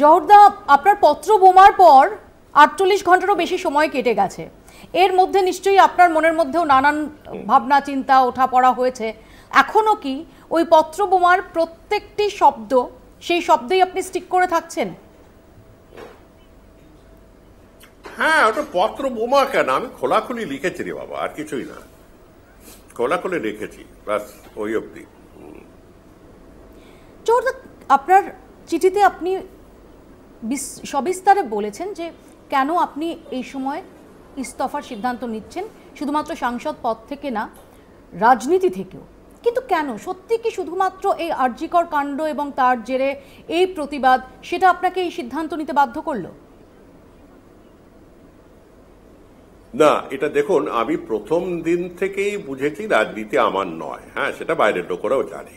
জহরদা, আপনার পত্র বোমার পর 48 ঘন্টারও বেশি সময় কেটে গেছে। এর মধ্যে নিশ্চয়ই আপনার মনের মধ্যেও নানান ভাবনা চিন্তা ওঠা পড়া হয়েছে। এখনো কি ওই পত্র বোমার প্রত্যেকটি শব্দ, সেই শব্দেই আপনি স্টিক করে থাকছেন? হ্যাঁ, ওটা পত্র বোমা কেন, আমি খোলাখুলি লিখেছি রে বাবা, আর কিছুই না, খোলাখুলি লিখেছি, বাস ওই অবধি। জহরদা, আপনার চিঠিতে আপনি সবিস্তারে বলেছেন যে কেন আপনি এই সময় ইস্তফার সিদ্ধান্ত নিচ্ছেন, শুধুমাত্র সাংসদ পদ থেকে না, রাজনীতি থেকেও। কিন্তু কেন? সত্যি কি শুধুমাত্র এই আরজিকর কাণ্ড এবং তার জেরে এই প্রতিবাদ, সেটা আপনাকে এই সিদ্ধান্ত নিতে বাধ্য করলো? না, এটা দেখুন, আমি প্রথম দিন থেকেই বুঝেছি রাজনীতি আমার নয়। হ্যাঁ, সেটা বাইরের লোকেরাও জানে।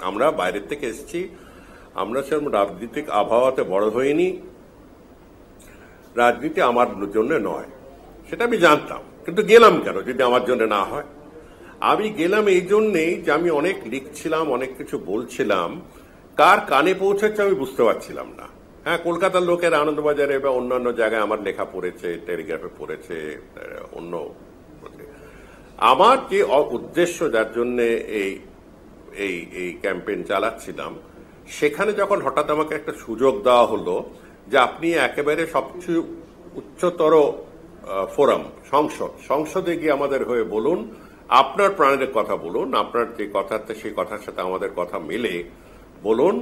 আমরা বাইরের থেকে এসেছি, আমরা সেরকম রাজনৈতিক আবহাওয়াতে বড় হইনি, রাজনীতি আমার জন্য নয়, সেটা আমি জানতাম। কিন্তু গেলাম কেন যদি আমার জন্য না হয়? আমি গেলাম এই জন্যেই যে আমি অনেক লিখছিলাম, অনেক কিছু বলছিলাম, কার কানে পৌঁছাচ্ছে আমি বুঝতে পারছিলাম না। হ্যাঁ, কলকাতার লোকের আনন্দবাজারে বা অন্যান্য জায়গায় আমার লেখা পড়েছে, টেলিগ্রাফে পড়েছে, অন্য। আমার যে উদ্দেশ্য, যার জন্য এই এই এই ক্যাম্পেইন চালাচ্ছিলাম, সেখানে যখন হঠাৎ আমাকে একটা সুযোগ দেওয়া হলো যে আপনি একেবারে সবচেয়ে উচ্চতর ফোরাম, সংসদে গিয়ে আমাদের হয়ে বলুন, আপনার প্রাণের কথা বলুন, আপনার যে কথাতে সেই কথার সাথে আমাদের কথা মেলে বলুন,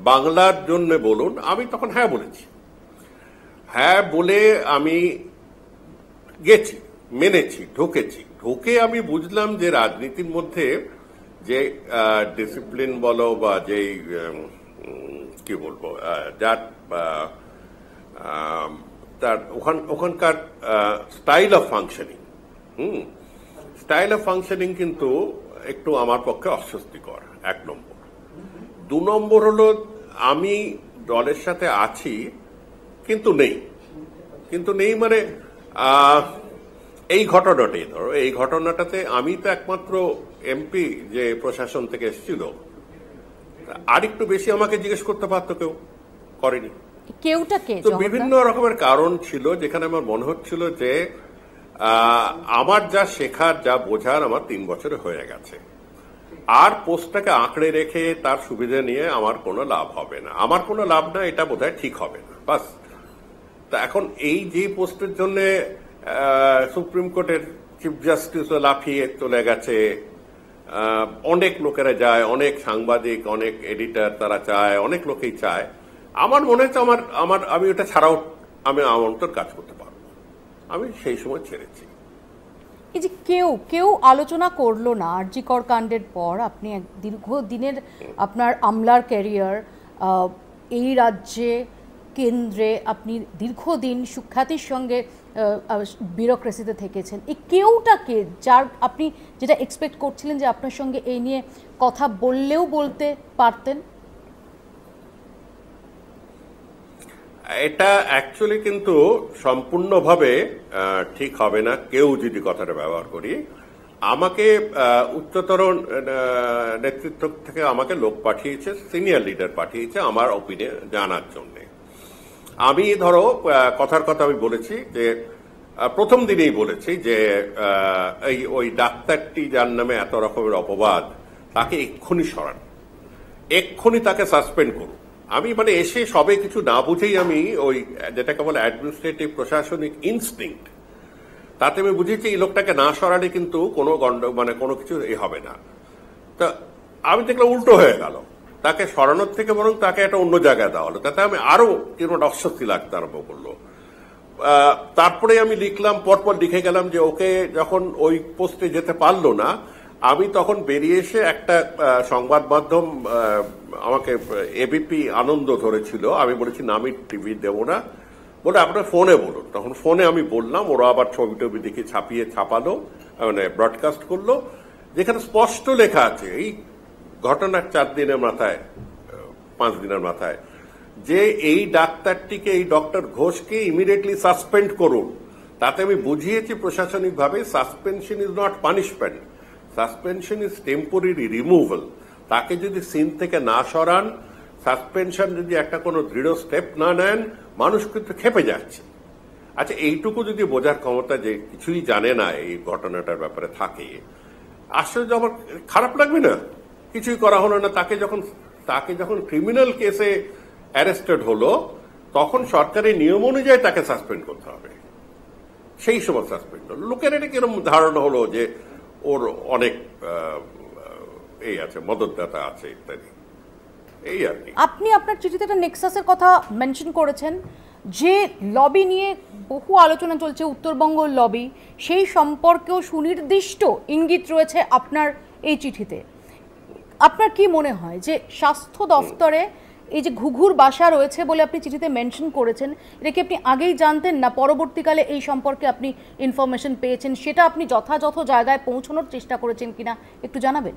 বাংলার জন্য বলুন। আমি তখন হ্যাঁ বলেছি। হ্যাঁ বলে আমি গেছি, মেনেছি, ঢুকে আমি বুঝলাম যে রাজনীতির মধ্যে যে ডিসিপ্লিন বলো বা যেই কি বলবো, যার তার ওখানকার স্টাইল অফ ফাংশনিং কিন্তু একটু আমার পক্ষে অস্বস্তিকর, 1 নম্বর। 2 নম্বর হলো, আমি দলের সাথে আছি কিন্তু নেই মানে এই ঘটনাটাই ধরো, এই ঘটনাটাতে আমি তো একমাত্র এমপি যে প্রশাসন থেকে এসেছিল, আরেকটু বেশি আমাকে জিজ্ঞেস করতে পারতো, কেউ করেনি। তো বিভিন্ন রকমের কারণ ছিল, যেখানে আমার মনে হচ্ছিল যে আমার যা শেখার, যা বোঝার, আমার 3 বছরে হয়ে গেছে, আর পোস্টটাকে আঁকড়ে রেখে তার সুবিধা নিয়ে আমার কোনো লাভ হবে না, এটা বোধহয় ঠিক হবে না, বাস। তা এখন এই যে পোস্টের জন্য সুপ্রিম কোর্টের চিফ জাস্টিসও লাফিয়ে চলে গেছে, অনেক লোকেরা যায়, অনেক সাংবাদিক, অনেক এডিটর তারা চায়, অনেক লোকেই চায়। আমার মনে হচ্ছে আমি ওটা ছাড়াও আমি আমার মতো কাজ করতে পারবো, আমি সেই সময় ছেড়েছি। এই যে কেউ আলোচনা করলো না আরজিকর কাণ্ডের পর, আপনি দীর্ঘদিনের আপনার আমলার ক্যারিয়ার, এই রাজ্যে কেন্দ্রে আপনি দীর্ঘদিন সুখ্যাতির সঙ্গে বিউরোক্রেসিতে থেকেছেন, এই কেউটাকে যার আপনি যেটা এক্সপেক্ট করছিলেন যে আপনার সঙ্গে এই নিয়ে কথা বললেও বলতে পারতেন? এটা অ্যাকচুয়ালি কিন্তু সম্পূর্ণভাবে ঠিক হবে না, কেউ যদি কথাটা ব্যবহার করি। আমাকে উচ্চতর নেতৃত্ব থেকে আমাকে লোক পাঠিয়েছে, সিনিয়র লিডার পাঠিয়েছে আমার ওপিনিয়ন জানার জন্য। আমি ধরো কথার কথা আমি বলেছি যে প্রথম দিনেই বলেছি যে ওই ডাক্তারটি যার নামে এত রকমের অপবাদ, তাকে এক্ষুনি সরান, এক্ষুনি তাকে সাসপেন্ড করুন। আমি মানে এসে সবে কিছু না বুঝেই আমি ওই যেটাকে বলে অ্যাডমিনিস্ট্রেটিভ প্রশাসনিক ইনস্টিংক্ট, তাতে আমি বুঝেছি এই লোকটাকে না সরালে কিন্তু কোনো কোনো কিছু হবে না। তা আমি দেখলাম উল্টো হয়ে গেল, তাকে সরানোর থেকে বরং তাকে একটা অন্য জায়গায় দেওয়া হলো, তাতে আমি আরো কিরকম অস্বস্তি লাগতে আরম্ভ করলো। তারপরে আমি লিখলাম, পরপর লিখে গেলাম যে ওকে যখন ওই পোস্টে যেতে পারলো না, আমি তখন বেরিয়ে এসে একটা সংবাদ মাধ্যম আমাকে এবিপি আনন্দ ধরেছিল, আমি বলেছি না আমি টিভি দেবো না, বলে আপনার ফোনে বলুন। তখন ফোনে আমি বললাম, ওরা আবার ছবি টবি দেখে ছাপালো, মানে ব্রডকাস্ট করলো, যেখানে স্পষ্ট লেখা আছে এই ঘটনার 4 দিনের মাথায়, 5 দিনের মাথায়, যে এই ডাক্তারটিকে, এই ডক্টর ঘোষকে ইমিডিয়েটলি সাসপেন্ড করুন। তাতে আমি বুঝিয়েছি প্রশাসনিকভাবে suspension is not punishment, suspension is temporary removal. তাকে যদি সিন থেকে না সরান, সাসপেনশন যদি একটা কোনো দৃঢ় স্টেপ না নেন, মানুষ কিন্তু খেপে যাচ্ছে। আচ্ছা, এইটুকু যদি বোঝার ক্ষমতা যে কিছুই জানে না এই ঘটনাটার ব্যাপারে থাকে, আসলে আমার খারাপ লাগবে না? কিছুই করা হলো না, তাকে যখন ক্রিমিনাল কেসে অ্যারেস্টেড হলো, তখন সরকারি নিয়ম অনুযায়ী তাকে সাসপেন্ড করতে হবে। সেই সময় সাসপেন্ড হলো। লোকের এটা কিরকম ধারণা হলো যে ওর অনেক এই আছে, মদতদাতা আছে ইত্যাদি, এই আর কি। আপনি আপনার চিঠিতে একটা নেক্সাসের কথা মেনশন করেছেন, যে লবি নিয়ে বহু আলোচনা চলছে, উত্তরবঙ্গ লবি, সেই সম্পর্কেও সুনির্দিষ্ট ইঙ্গিত রয়েছে আপনার এই চিঠিতে। আপনার কি মনে হয় যে স্বাস্থ্য দফতরে এই যে ঘুঘুর বাসা রয়েছে বলে আপনি চিঠিতে মেনশন করেছেন, এটা কি আপনি আগেই জানতেন, না পরবর্তীকালে এই সম্পর্কে আপনি ইনফরমেশন পেয়েছেন, সেটা আপনি যথাযথ জায়গায় পৌঁছানোর চেষ্টা করেছেন কিনা একটু জানাবেন?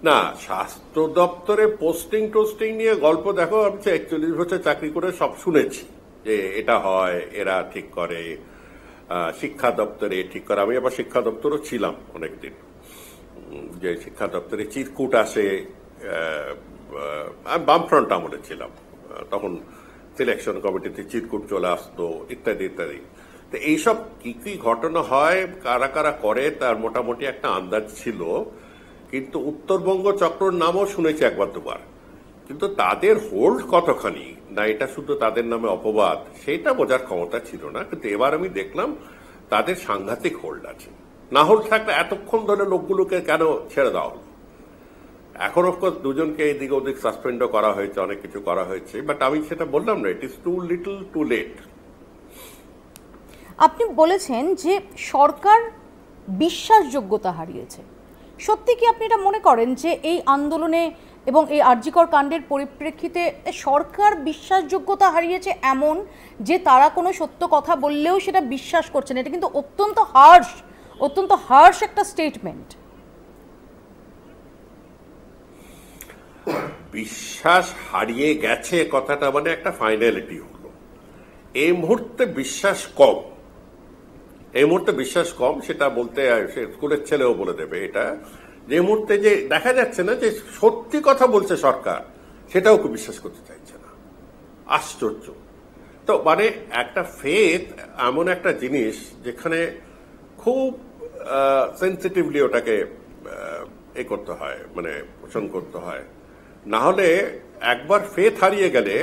না, স্বাস্থ্য দপ্তরে পোস্টিং নিয়ে গল্প দেখো, আমি 41 বছর চাকরি করে সব শুনেছি যে এটা হয়, এরা ঠিক করে, শিক্ষা দপ্তরে ঠিক করে। আমি আবার শিক্ষা দপ্তরও ছিলাম অনেকদিন, যে শিক্ষা দপ্তরে চিরকুট আসে, আমি বামফ্রন্ট আমলে ছিলাম তখন, সিলেকশন কমিটিতে চিরকুট চলে আসতো ইত্যাদি ইত্যাদি। তো এইসব কি কি ঘটনা হয়, কারা কারা করে, তার মোটামুটি একটা আন্দাজ ছিল। কিন্তু উত্তরবঙ্গ চক্রর নামও শুনেছি একবার দুবার, কিন্তু তাদের হোল্ড কতখানি, না এটা শুধু তাদের নামে অপবাদ, সেটা বোঝার ক্ষমতা ছিল না। কিন্তু এবার আমি দেখলাম তাদের সাংঘাতিক হোল্ড আছে। না হোল্ড থাকলে এতক্ষণ ধরে লোকগুলোকে কেন ছেড়ে দেওয়া হলো? এখন অফকোর্স দুজনকে এদিকে ওদিক সাসপেন্ডও করা হয়েছে, অনেক কিছু করা হয়েছে, বাট আমি সেটা বললাম না, it is too little too late. আপনি বলেছেন যে সরকার বিশ্বাসযোগ্যতা হারিয়েছে। সত্যি কি আপনি এটা মনে করেন যে এই আন্দোলনে এবং এই আরজিকর কাণ্ডের পরিপ্রেক্ষিতে সরকার বিশ্বাসযোগ্যতা হারিয়েছে, এমন যে তারা কোনো সত্য কথা বললেও সেটা বিশ্বাস করছে না? এটা কিন্তু অত্যন্ত হার্শ একটা স্টেটমেন্ট। বিশ্বাস হারিয়ে গেছে কথাটা মানে একটা ফাইনালিটি হলো। এই মুহূর্তে বিশ্বাস কম, সেটা বলতে স্কুলের ছেলেও বলে দেবে এটা। যে মুহূর্তে যে দেখা যাচ্ছে না যে সত্যি কথা বলছে সরকার, সেটাও কেউ বিশ্বাস করতে চাইছে না। আশ্চর্য। তো মানে একটা ফেথ এমন একটা জিনিস যেখানে খুব সেন্সিটিভলি ওটাকে এ করতে হয়, মানে পোষণ করতে হয়। না হলে একবার ফেথ হারিয়ে গেলে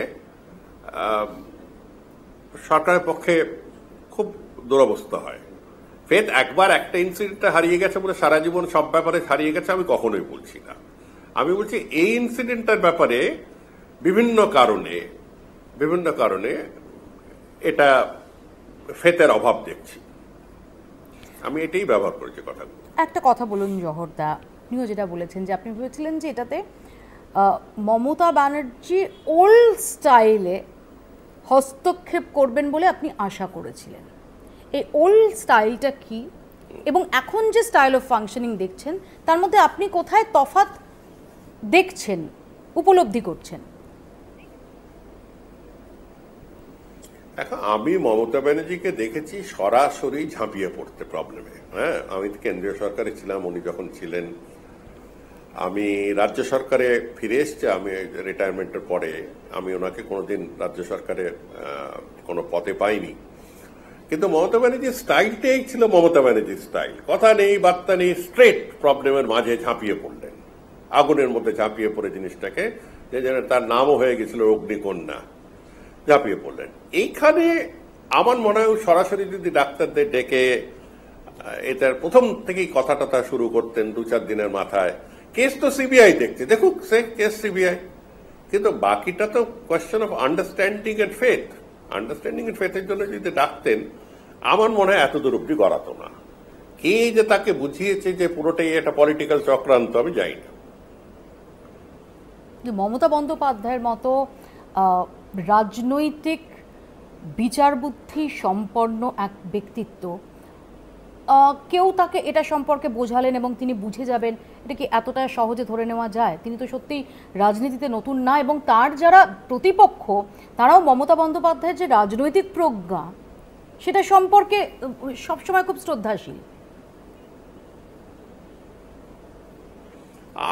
সরকারের পক্ষে খুব দুরবস্থা হয়। ফেথ একবার একটা ইনসিডেন্টে হারিয়ে গেছে বলে সারা জীবন সব ব্যাপারে হারিয়ে গেছে আমি কখনোই বলছি না। আমি বলছি এই ইনসিডেন্টটার ব্যাপারে বিভিন্ন কারণে এটা ফেথের অভাব দেখছি। আমি এটাই ব্যবহার করেছি কথাগুলো। একটা কথা বলুন জহরদা, আপনিও যেটা বলেছেন যে আপনি ভেবেছিলেন যে এটাতে মমতা ব্যানার্জি ওল্ড স্টাইলে হস্তক্ষেপ করবেন বলে আপনি আশা করেছিলেন। এই ওল্ড স্টাইলটা কি, এবং এখন যে স্টাইল অফ ফাংশনিং দেখছেন তার মধ্যে আপনি কোথায় তফাৎ দেখছেন, উপলব্ধি করছেন? এখন আমি মমতা ব্যানার্জিকে দেখেছি সরাসরি ঝাঁপিয়ে পড়তে প্রবলেমে। হ্যাঁ, আমি কেন্দ্রীয় সরকারে ছিলাম, উনি যখন ছিলেন। আমি রাজ্য সরকারে ফিরে এসছি, আমি রিটায়ারমেন্টের পরে। আমি ওনাকে কোনোদিন রাজ্য সরকারে কোনো পদে পাইনি, কিন্তু মমতা ব্যানার্জির স্টাইলটাই ছিল মমতা ব্যানার্জির স্টাইল। কথা নেই, বার্তা নেই, স্ট্রেট প্রবলেমের মাঝে ঝাঁপিয়ে পড়লেন, আগুনের মধ্যে ঝাঁপিয়ে পড়ে জিনিসটাকে, যে যেন তার নামও হয়ে গেছিল অগ্নিকন্যা, ঝাঁপিয়ে পড়লেন। এইখানে আমার মনে হয় সরাসরি যদি ডাক্তারদের ডেকে এটার প্রথম থেকেই কথা টথা শুরু করতেন 2-4 দিনের মাথায়, কেস তো সিবিআই দেখছে, দেখুক সে কেস সিবিআই, কিন্তু বাকিটা তো question of understanding and faith. Understanding and ফেথের জন্য যদি ডাকতেন, আমার মনে হয় এত দূর অব্দি গড়াতো না। কে যে তাকে বুঝিয়েছে যে পুরোটাই একটা পলিটিক্যাল চক্রান্ত, আমি জানি না। মমতা বন্দ্যোপাধ্যায়ের মতো রাজনৈতিক বিচার বুদ্ধি সম্পন্ন এক ব্যক্তিত্ব, কেউ তাকে এটা সম্পর্কে বোঝালেন এবং তিনি বুঝে যাবেন, এটা কি এতটা সহজে ধরে নেওয়া যায়? তিনি তো সত্যিই রাজনীতিতে নতুন না, এবং তার যারা প্রতিপক্ষ তারাও মমতা বন্দ্যোপাধ্যায়ের যে রাজনৈতিক প্রজ্ঞা সেটা সম্পর্কে সবসময় খুব শ্রদ্ধাশীল।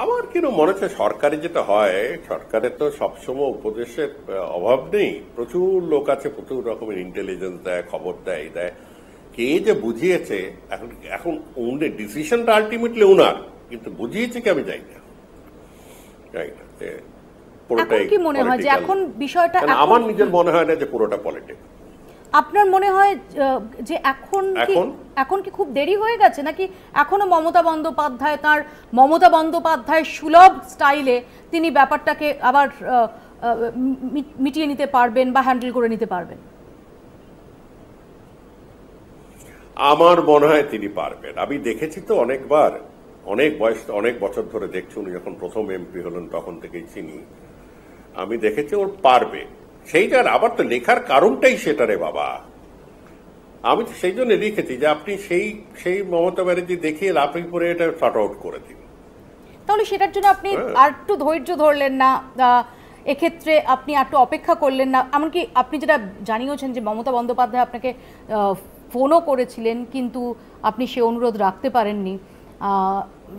আমার আমার কিন্তু মনে হচ্ছে সরকারি যেটা হয়, সরকারের তো সবসময় উপদেশের অভাব নেই, প্রচুর লোক আছে, প্রচুর রকমের ইন্টেলিজেন্স দেয়, খবর দেয়, কে যে বুঝিয়েছে, এখন এখন ডিসিশনটা আলটিমেটলি ওনার, কিন্তু বুঝিয়েছে কি আমি জানি না। এখন কি মনে হয় যে এখন বিষয়টা, আমার নিজের মনে হয় না যে পুরোটা পলিটিক্স। আপনার মনে হয় যে এখন কি খুব দেরি হয়ে গেছে, নাকি এখনো মমতা বন্দ্যোপাধ্যায় সুলভ স্টাইলে তিনি ব্যাপারটাকে আবার মিটিয়ে নিতে পারবেন বা হ্যান্ডেল করে নিতে পারবেন? আমার মনে হয় তিনি পারবেন। আমি দেখেছি তো অনেকবার, অনেক বছর ধরে দেখছি, উনি যখন প্রথম এমপি হলেন তখন থেকেই চিনি, আমি দেখেছি ওর পারবে। সেইটার আবার তো লেখার কারণটাই সেটা রে বাবা, আমি তো সেই জন্য লিখেছি যে আপনি সেই মমতা ব্যানার্জি দেখিয়ে লাফিয়ে পরে এটা শর্ট আউট করে দিন। তাহলে সেটার জন্য আপনি আর একটু ধৈর্য ধরলেন না, এক্ষেত্রে আপনি একটু অপেক্ষা করলেন না? এমনকি আপনি যেটা জানিয়েছেন যে মমতা বন্দ্যোপাধ্যায় আপনাকে ফোনও করেছিলেন, কিন্তু আপনি সে অনুরোধ রাখতে পারেননি।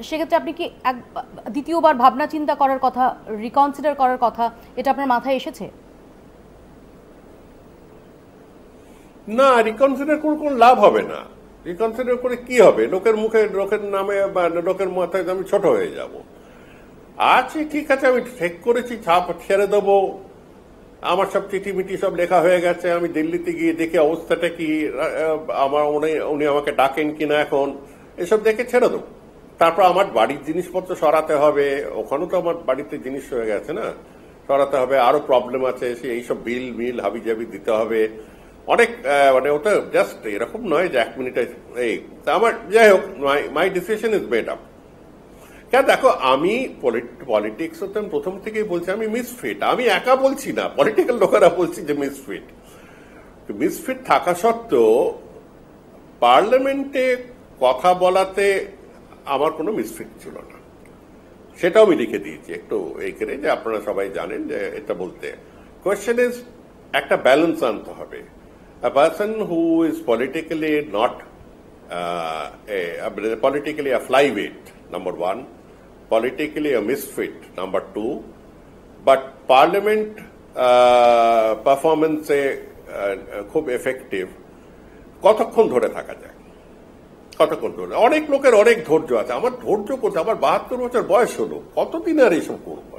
সেক্ষেত্রে আপনি কি দ্বিতীয়বার ভাবনা চিন্তা করার কথা, রিকনসিডার করার কথা, এটা আপনার মাথায় এসেছে? না, রিকনসিডার করে কোনো লাভ হবে না। রিকনসিডার করে কি হবে? লোকের মুখে, লোকের নামে বা লোকের মাথায় আমি ছোট হয়ে যাব। আচ্ছা ঠিক আছে, আমি ঠিক করেছি, ছাপ ছেড়ে দেবো, আমার সব চিঠি মিটি সব লেখা হয়ে গেছে, আমি দিল্লিতে গিয়ে দেখি অবস্থাটা কি, আমার উনি আমাকে ডাকেন কিনা এখন, এসব দেখে ছেড়ে দেবো। তারপর আমার বাড়ির জিনিসপত্র সরাতে হবে, ওখানেও তো আমার বাড়িতে জিনিস হয়ে গেছে না, সরাতে হবে, আরো প্রবলেম আছে, এইসব বিল হাবি জাবি দিতে হবে, অনেক, মানে ওটা জাস্ট এরকম নয় যে 1 মিনিটে এই আমার। যাই হোক, my decision is made up. কেন দেখো, আমি পলিটিক্স হতে প্রথম থেকেই বলছি আমি মিসফিট। আমি একা বলছি না, পলিটিক্যাল লোকেরা বলছি যে মিসফিট থাকা সত্ত্বেও পার্লামেন্টে কথা বলাতে আমার কোনো মিসফিট ছিল না, সেটাও আমি লিখে দিয়েছি একটু এইখানে, যে আপনারা সবাই জানেন যে এটা বলতে কোয়েশ্চেন ইজ একটা ব্যালেন্স আনতে হবে। A person who is politically not politically a flyweight, number one, politically a misfit, number two, but parliament performance খুব এফেক্টিভ, কতক্ষণ ধরে থাকা যায়, কতক্ষণ ধরে? অনেক লোকের অনেক ধৈর্য আছে, আমার ধৈর্য করতে, আমার 72 বছর বয়স হলো, কতদিন আর এইসব করবো?